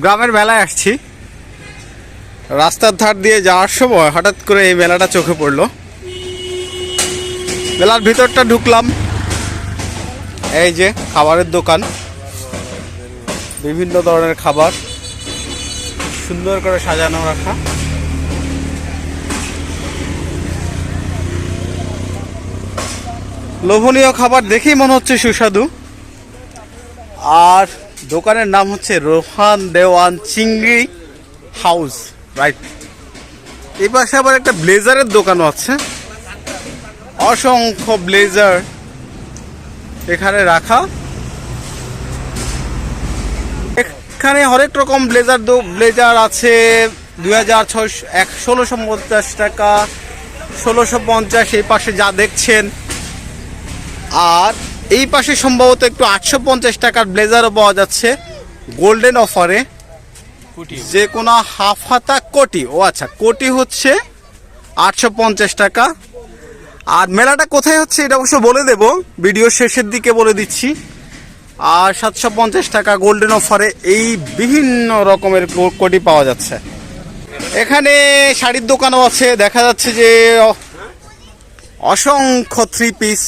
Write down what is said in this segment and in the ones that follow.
গ্রামের মেলায় আসছি। রাস্তার ধার দিয়ে যাওয়ার সময় হঠাৎ করে এই মেলাটা চোখে পড়লো। মেলার ভিতরটা ঢুকলাম, এই যে খাবারের দোকান, বিভিন্ন ধরনের খাবার সুন্দর করে সাজানো রাখা। লোভনীয় খাবার দেখেই মনে হচ্ছে সুস্বাদু। আর দোকানের নাম হচ্ছে রোহান দেওয়ান চিংড়ি হাউস, রাইট। এই পাশে আবার একটা ব্লেজারের দোকানও আছে, অসংখ্য ব্লেজার এখানে রাখা। এখানে হরেক রকম ব্লেজার আছে। 1650 টাকা, 1650 এই পাশে যা দেখছেন। আর এই পাশে সম্ভবত একটু 850 টাকার ব্লেজারও পাওয়া যাচ্ছে গোল্ডেন অফারে। যে কোনো হাফ হাতা কোটি, ও আচ্ছা, কোটি হচ্ছে 850 টাকা। আর মেলাটা কোথায় হচ্ছে এটা অবশ্য বলে দেব, ভিডিওর শেষের দিকে বলে দিচ্ছি। আর 750 টাকা গোল্ডেন অফারে এই বিভিন্ন রকমের কোটি পাওয়া যাচ্ছে। এখানে শাড়ির দোকানও আছে, দেখা যাচ্ছে যে অসংখ্য 3 পিস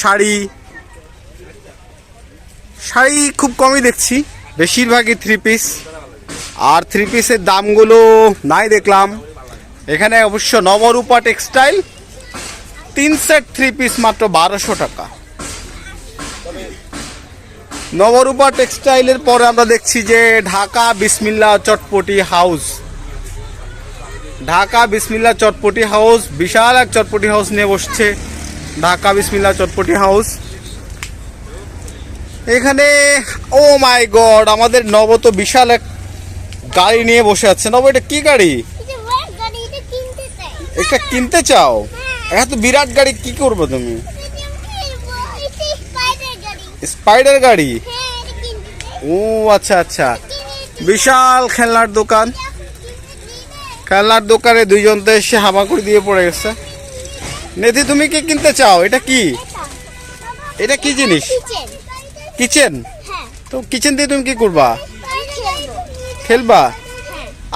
শাড়ি খুব কমই দেখছি, বেশিরভাগই 3 পিস। আর 3 পিসের দামগুলো নাই দেখলাম। এখানে অবশ্য নবরূপা টেক্সটাইল 3 সেট 3 পিস মাত্র 1200 টাকা। নবরূপা টেক্সটাইলের পরে আমরা দেখছি যে ঢাকা বিসমিল্লাহ চটপটি হাউস। ঢাকা বিসমিল্লাহ চটপটি হাউস, বিশাল এক চটপটি হাউস নিয়ে বসছে ঢাকা বিসমিল্লাহ চটপটি হাউস। এখানে ও মাই গড, আমাদের নব তো বিশাল এক গাড়ি নিয়ে বসে আছে। নব, এটা কি গাড়ি? এটা কিনতে চাও? এত বিরাট গাড়ি কি করবে তুমি? স্পাইডার গাড়ি? ও আচ্ছা আচ্ছা, বিশাল খেলনার দোকান। খেলনার দোকানে দুইজন তো এসে হামাগুড়ি দিয়ে পড়ে গেছে। নেধি, তুমি কি কিনতে চাও? এটা কি, এটা কি জিনিস? কিচেন? তো কিচেন দিয়ে তুমি কি করবা? খেলবা?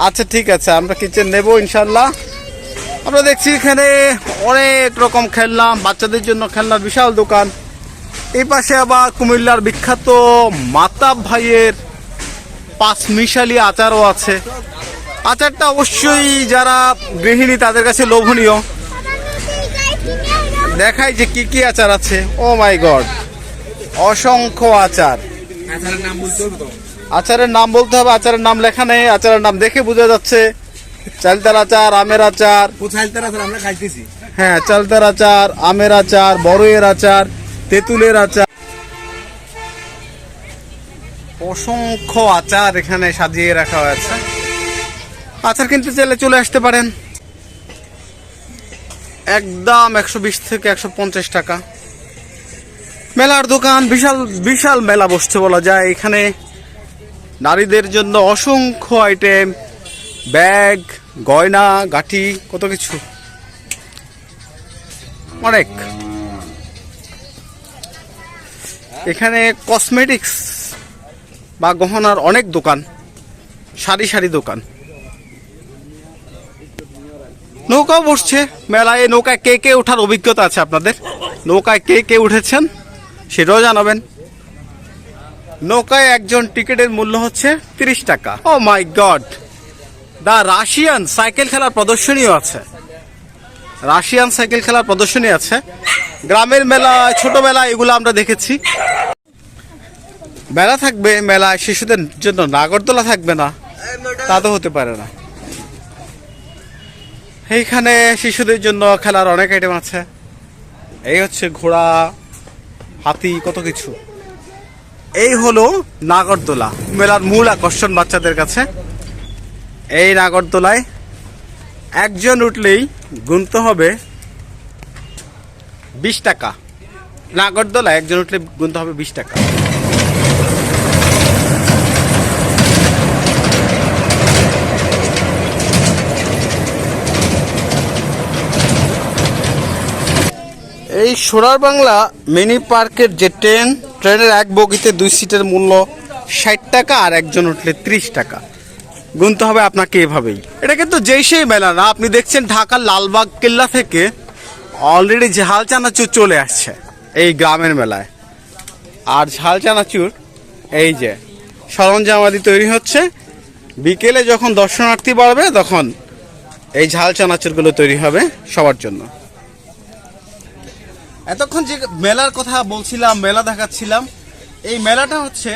আচ্ছা ঠিক আছে, আমরা কিচেন নেব ইনশাল্লাহ। আমরা দেখছি এখানে অনেক রকম খেলনা, বাচ্চাদের জন্য খেলনার বিশাল দোকান। এই পাশে আবার কুমিল্লার বিখ্যাত মাতাব ভাইয়ের 5 মিশালি আচারও আছে। আচারটা অবশ্যই যারা গৃহিণী তাদের কাছে লোভনীয়। দেখাই যে কি কি আচার আছে। ও মাই গড, অসংখ্য আচার। আচারের নাম বলতে হবে, আচারের নাম লেখা নেই। আচারের নাম দেখে বোঝা যাচ্ছে চালতার আচার, আমের আচার। হ্যাঁ, চালতার আচার, আমের আচার, বড়ইয়ের আচার, তেঁতুলের আচার। অসংখ্য আচার এখানে সাজিয়ে রাখা হয়েছে। আচার কিনতে চাইলে চলে আসতে পারেন। একদম 120 থেকে 150 টাকা। মেলার দোকান, বিশাল বিশাল মেলা বসছে বলা যায়। এখানে নারীদের জন্য অসংখ্য আইটেম, ব্যাগ, গয়না গাঠি, কত কিছু, অনেক। এখানে কসমেটিক্স বা গহনার অনেক দোকান, সারি সারি দোকান। নৌকাও বসছে মেলায়। নৌকায় কে কে ওঠার অভিজ্ঞতা আছে আপনাদের? নৌকায় কে কে উঠেছেন সেটাও জানাবেন। নৌকায় একজন টিকিটের মূল্য হচ্ছে 30 টাকা। ও মাই গড, দা রাশিয়ান সাইকেল খেলার প্রদর্শনীও আছে। রাশিয়ান সাইকেল খেলার প্রদর্শনী আছে। গ্রামের মেলা, ছোট মেলা, এগুলো আমরা দেখেছি। মেলা থাকবে, মেলায় শিশুদের জন্য নাগরদোলা থাকবে না তা তো হতে পারে না। এইখানে শিশুদের জন্য খেলার অনেক আইটেম আছে। এই হচ্ছে ঘোড়া, হাতি, কত কিছু। এই হলো নাগরদোলা, মেলার মূল আকর্ষণ বাচ্চাদের কাছে। এই নাগরদোলায় একজন উঠলেই গুনতে হবে 20 টাকা। নাগরদোলায় একজন উঠলে গুনতে হবে 20 টাকা। এই সোনার বাংলা মিনি পার্কের যে ট্রেনের এক বগিতে 2 সিটের মূল্য 60 টাকা, আর একজন উঠলে 30 টাকা। গুনতে হবে আপনাকে এভাবেই। এটা কিন্তু যেই সেই মেলা না, আপনি দেখছেন ঢাকার লালবাগ কেল্লা থেকে অলরেডি ঝাল চানাচুর চলে আসছে এই গ্রামের মেলায়। আর ঝাল চানাচুর এই যে সরঞ্জামাদি তৈরি হচ্ছে, বিকেলে যখন দর্শনার্থী বাড়বে তখন এই ঝাল চানাচুরগুলো তৈরি হবে সবার জন্য। এতক্ষণ যে মেলার কথা বলছিলাম, মেলা দেখাচ্ছিলাম, এই মেলাটা হচ্ছে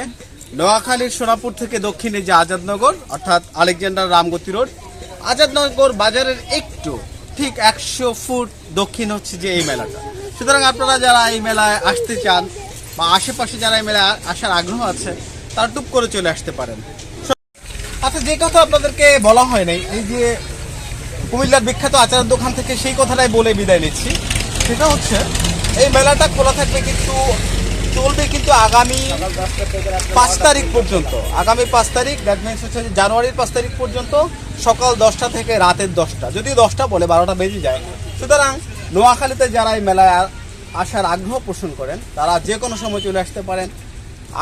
নোয়াখালীর সোনাপুর থেকে দক্ষিণে যে আজাদনগর অর্থাৎ আলেকজান্ডার রামগতি রোড, আজাদনগর বাজারের একটু ঠিক 100 ফুট দক্ষিণ হচ্ছে যে এই মেলাটা। সুতরাং আপনারা যারা এই মেলায় আসতে চান বা আশেপাশে যারা এই মেলায় আসার আগ্রহ আছে তারা টুপ করে চলে আসতে পারেন। আচ্ছা, যে কথা আপনাদেরকে বলা হয় নাই, এই যে কুমিল্লার বিখ্যাত আচারের দোকান থেকে সেই কথাটাই বলে বিদায় নিচ্ছি। সেটা হচ্ছে এই মেলাটা খোলা থাকবে কিন্তু চলবে কিন্তু আগামী 5 তারিখ পর্যন্ত। আগামী 5 তারিখ, দ্যাট মিনস হচ্ছে জানুয়ারির 5 তারিখ পর্যন্ত সকাল 10টা থেকে রাতের 10টা, যদিও 10টা বলে 12টা বেজে যায়। সুতরাং নোয়াখালীতে যারা এই মেলায় আসার আগ্রহ পোষণ করেন তারা যে কোনো সময় চলে আসতে পারেন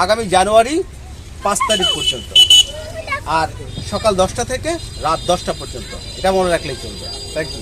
আগামী জানুয়ারি 5 তারিখ পর্যন্ত, আর সকাল 10টা থেকে রাত 10টা পর্যন্ত। এটা মনে রাখলেই চলবে। Thank you.